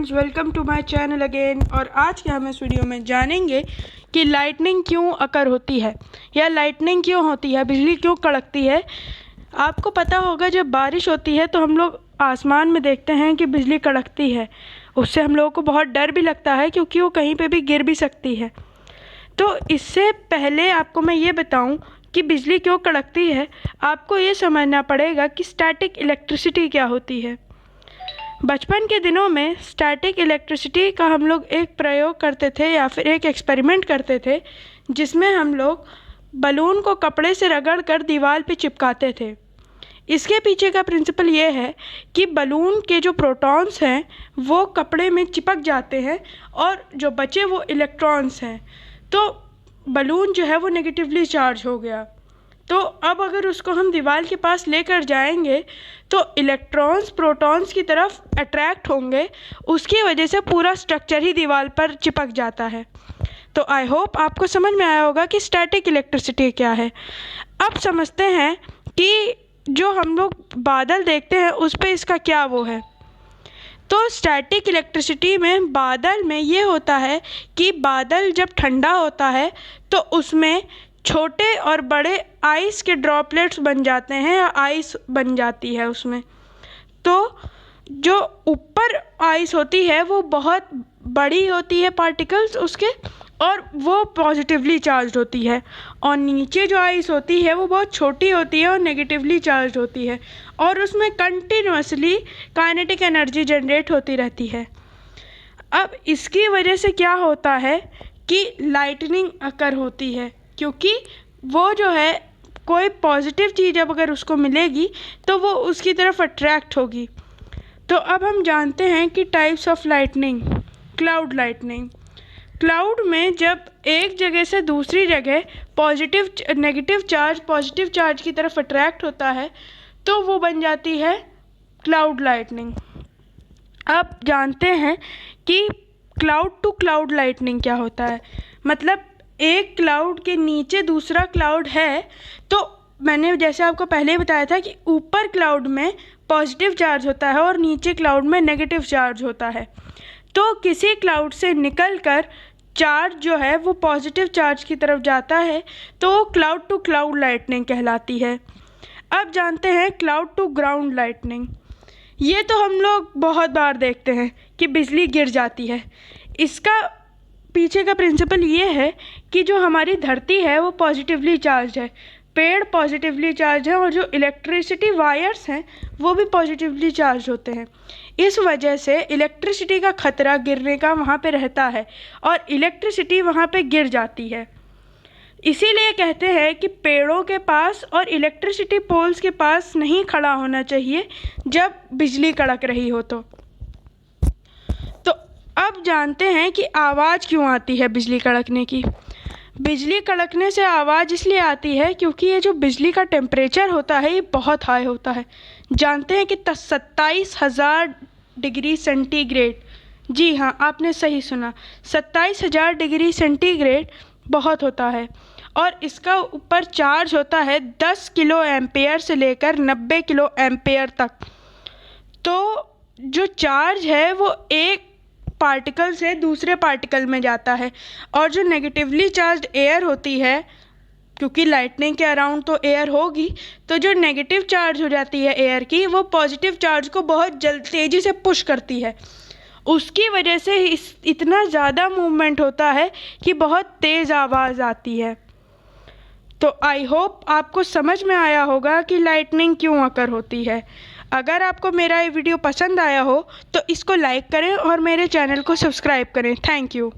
Friends, welcome to my channel again. और आज के हम इस वीडियो में जानेंगे कि लाइटनिंग क्यों अकर होती है या लाइटनिंग क्यों होती है, बिजली क्यों कड़कती है। आपको पता होगा जब बारिश होती है तो हम लोग आसमान में देखते हैं कि बिजली कड़कती है। उससे हम लोगों को बहुत डर भी लगता है क्योंकि वो कहीं पे भी गिर भी सकती है। तो इससे पहले आपको मैं ये बताऊं कि बिजली क्यों कड़कती है, आपको ये समझना पड़ेगा कि स्टैटिक इलेक्ट्रिसिटी क्या होती है। बचपन के दिनों में स्टैटिक इलेक्ट्रिसिटी का हम लोग एक प्रयोग करते थे या फिर एक एक्सपेरिमेंट करते थे, जिसमें हम लोग बलून को कपड़े से रगड़ कर दीवार पे चिपकाते थे। इसके पीछे का प्रिंसिपल ये है कि बलून के जो प्रोटॉन्स हैं वो कपड़े में चिपक जाते हैं और जो बचे वो इलेक्ट्रॉन्स हैं, तो बलून जो है वो नेगेटिवली चार्ज हो गया। तो अब अगर उसको हम दीवार के पास लेकर जाएंगे तो इलेक्ट्रॉन्स प्रोटॉन्स की तरफ अट्रैक्ट होंगे, उसकी वजह से पूरा स्ट्रक्चर ही दीवार पर चिपक जाता है। तो आई होप आपको समझ में आया होगा कि स्टैटिक इलेक्ट्रिसिटी क्या है। अब समझते हैं कि जो हम लोग बादल देखते हैं उस पर इसका क्या वो है। तो स्टैटिक इलेक्ट्रिसिटी में बादल में ये होता है कि बादल जब ठंडा होता है तो उसमें छोटे और बड़े आइस के ड्रॉपलेट्स बन जाते हैं या आइस बन जाती है उसमें। तो जो ऊपर आइस होती है वो बहुत बड़ी होती है पार्टिकल्स उसके, और वो पॉजिटिवली चार्ज होती है, और नीचे जो आइस होती है वो बहुत छोटी होती है और नेगेटिवली चार्ज होती है, और उसमें कंटिन्यूअसली काइनेटिक एनर्जी जनरेट होती रहती है। अब इसकी वजह से क्या होता है कि लाइटनिंग अकर होती है, क्योंकि वो जो है कोई पॉजिटिव चीज़ अब अगर उसको मिलेगी तो वो उसकी तरफ अट्रैक्ट होगी। तो अब हम जानते हैं कि types of lightning. Cloud lightning, cloud में जब एक जगह से दूसरी जगह नेगेटिव चार्ज पॉजिटिव चार्ज की तरफ अट्रैक्ट होता है तो वो बन जाती है क्लाउड लाइटनिंग। अब जानते हैं कि क्लाउड टू क्लाउड लाइटनिंग क्या होता है। मतलब एक क्लाउड के नीचे दूसरा क्लाउड है, तो मैंने जैसे आपको पहले ही बताया था कि ऊपर क्लाउड में पॉजिटिव चार्ज होता है और नीचे क्लाउड में नेगेटिव चार्ज होता है। तो किसी क्लाउड से निकलकर चार्ज जो है वो पॉजिटिव चार्ज की तरफ जाता है तो क्लाउड टू क्लाउड लाइटनिंग कहलाती है। अब जानते हैं क्लाउड टू ग्राउंड लाइटनिंग। ये तो हम लोग बहुत बार देखते हैं कि बिजली गिर जाती है। इसका पीछे का प्रिंसिपल ये है कि जो हमारी धरती है वो पॉजिटिवली चार्ज है, पेड़ पॉजिटिवली चार्ज है, और जो इलेक्ट्रिसिटी वायर्स हैं वो भी पॉजिटिवली चार्ज होते हैं। इस वजह से इलेक्ट्रिसिटी का खतरा गिरने का वहाँ पे रहता है और इलेक्ट्रिसिटी वहाँ पे गिर जाती है। इसीलिए कहते हैं कि पेड़ों के पास और इलेक्ट्रिसिटी पोल्स के पास नहीं खड़ा होना चाहिए जब बिजली कड़क रही हो। तो अब जानते हैं कि आवाज़ क्यों आती है बिजली कड़कने की। बिजली कड़कने से आवाज़ इसलिए आती है क्योंकि ये जो बिजली का टेम्परेचर होता है ये बहुत हाई होता है। जानते हैं कि 27,000 डिग्री सेंटीग्रेड। जी हाँ, आपने सही सुना, 27,000 डिग्री सेंटीग्रेड बहुत होता है। और इसका ऊपर चार्ज होता है 10 किलो एम्पेयर से लेकर 90 किलो एम्पेयर तक। तो जो चार्ज है वो एक पार्टिकल से दूसरे पार्टिकल में जाता है, और जो नेगेटिवली चार्ज एयर होती है, क्योंकि लाइटनिंग के अराउंड तो एयर होगी, तो जो नेगेटिव चार्ज हो जाती है एयर की वो पॉजिटिव चार्ज को बहुत तेज़ी से पुश करती है। उसकी वजह से इतना ज़्यादा मूवमेंट होता है कि बहुत तेज़ आवाज़ आती है। तो आई होप आपको समझ में आया होगा कि लाइटनिंग क्यों अकर होती है। अगर आपको मेरा ये वीडियो पसंद आया हो तो इसको लाइक करें और मेरे चैनल को सब्सक्राइब करें। Thank you.